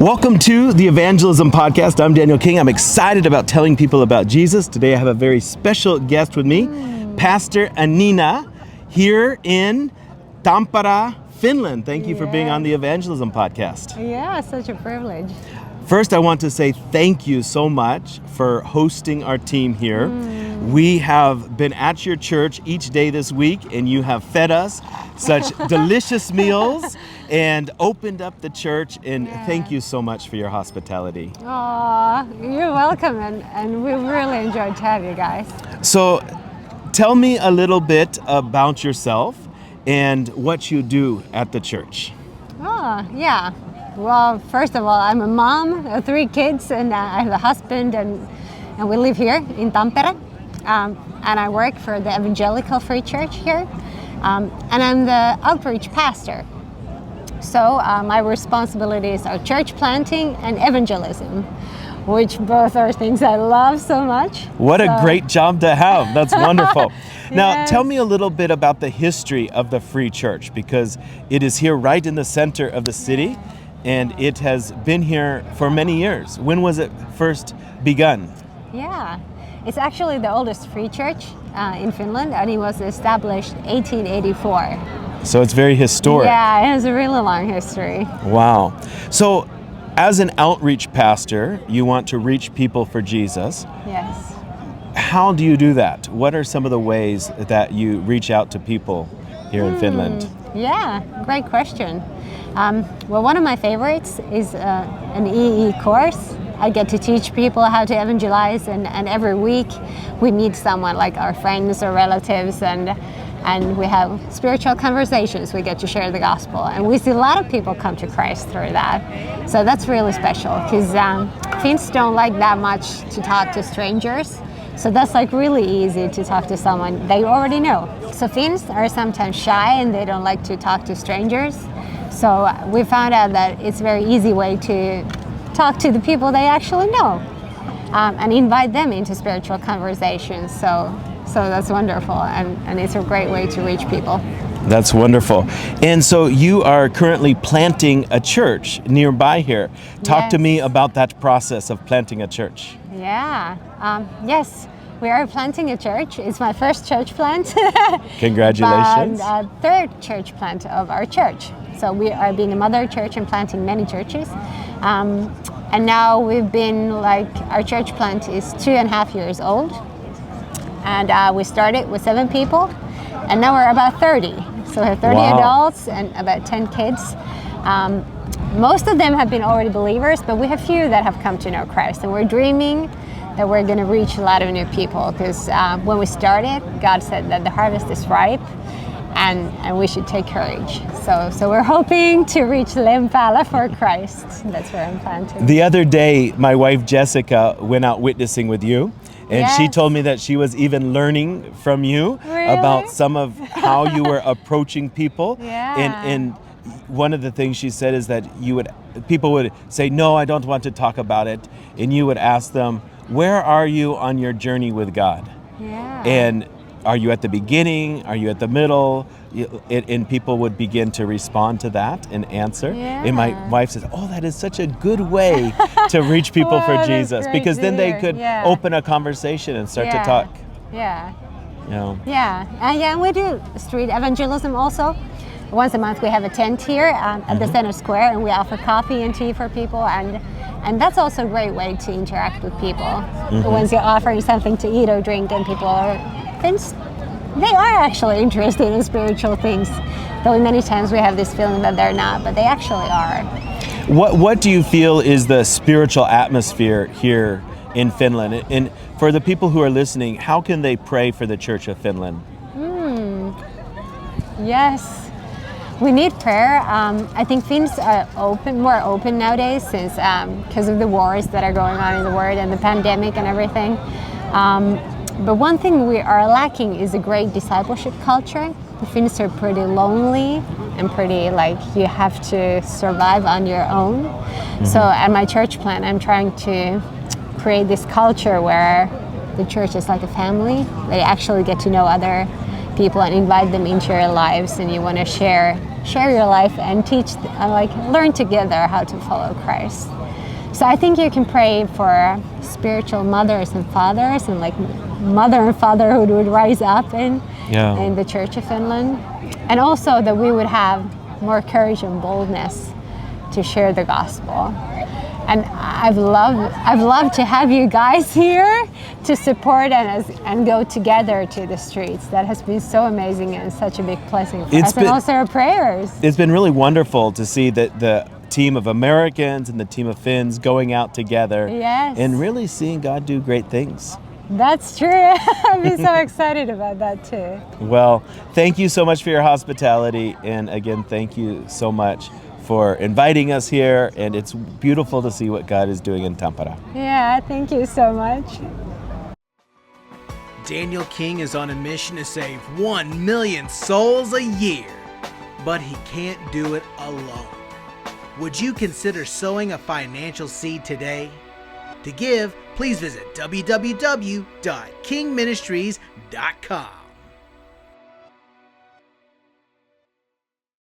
Welcome to the Evangelism Podcast. I'm Daniel King. I'm excited about telling people about Jesus. Today I have a very special guest with me, Pastor Anniina, here in Tampere, Finland. Thank you for being on the Evangelism Podcast. Yeah, such a privilege. First, I want to say thank you so much for hosting our team here. We have been at your church each day this week, and you have fed us such delicious meals and opened up the church. And thank you so much for your hospitality. Aw, you're welcome, and we really enjoyed to have you guys. So tell me a little bit about yourself and what you do at the church. Oh, yeah. Well, first of all, I'm a mom of 3 kids, and I have a husband, and we live here in Tampere. And I work for the Evangelical Free Church here, and I'm the outreach pastor. So my responsibilities are church planting and evangelism, which both are things I love so much. What a great job to have. That's wonderful. Now, Yes. tell me a little bit about the history of the Free Church, because it is here right in the center of the city, and it has been here for many years. When was it first begun? Yeah, it's actually the oldest free church in Finland, and it was established 1884. So it's very historic. Yeah, it has a really long history. Wow. So as an outreach pastor, you want to reach people for Jesus. Yes. How do you do that? What are some of the ways that you reach out to people here in Finland? Yeah, great question. Well, one of my favorites is an EE course. I get to teach people how to evangelize, and every week we meet someone like our friends or relatives, and we have spiritual conversations. We get to share the gospel, and we see a lot of people come to Christ through that. So that's really special, because Finns don't like that much to talk to strangers. So that's like really easy to talk to someone they already know. So Finns are sometimes shy and they don't like to talk to strangers. So we found out that it's a very easy way to talk to the people they actually know, and invite them into spiritual conversations. So that's wonderful, and it's a great way to reach people. That's wonderful. And so you are currently planting a church nearby here. Talk to me about that process of planting a church. Yeah, yes, we are planting a church. It's my first church plant. Congratulations. And third church plant of our church. So we are being a mother church and planting many churches. And now our church plant is 2.5 years old. And we started with 7 people, and now we're about 30. So we have 30 adults and about 10 kids. Most of them have been already believers, but we have few that have come to know Christ. And we're dreaming that we're going to reach a lot of new people, because when we started, God said that the harvest is ripe, and we should take courage. So we're hoping to reach Lempäällä for Christ. That's where I'm planting. The other day, my wife Jessica went out witnessing with you, and she told me that she was even learning from you about some of how you were approaching people. And one of the things she said is that people would say, "No, I don't want to talk about it," and you would ask them, "Where are you on your journey with God?" And are you at the beginning? Are you at the middle? And people would begin to respond to that and answer. And my wife says, "Oh, that is such a good way to reach people for Jesus," because then they could open a conversation and start to talk. And we do street evangelism also. Once a month we have a tent here at the center square, and we offer coffee and tea for people, and that's also a great way to interact with people. Once you're offering something to eat or drink, and people are Finns, they are actually interested in spiritual things, though many times we have this feeling that they're not, but they actually are. What do you feel is the spiritual atmosphere here in Finland? And for the people who are listening, how can they pray for the Church of Finland? Yes, we need prayer. I think Finns are more open nowadays, since because of the wars that are going on in the world and the pandemic and everything. But one thing we are lacking is a great discipleship culture. The Finns are pretty lonely and pretty you have to survive on your own. So at my church plant, I'm trying to create this culture where the church is like a family. They actually get to know other people and invite them into your lives, and you want to share share your life and teach, learn together how to follow Christ. So I think you can pray for spiritual mothers and fathers, and like mother and fatherhood would rise up in the Church of Finland. And also that we would have more courage and boldness to share the gospel. And I've loved to have you guys here to support and go together to the streets. That has been so amazing and such a big blessing for us, and also our prayers. It's been really wonderful to see that the team of Americans and the team of Finns going out together and really seeing God do great things. That's true. I've been so excited about that too. Well, thank you so much for your hospitality, and again, thank you so much for inviting us here, and it's beautiful to see what God is doing in Tampere. Yeah, thank you so much. Daniel King is on a mission to save 1 million souls a year, but he can't do it alone. Would you consider sowing a financial seed today? To give, please visit www.kingministries.com.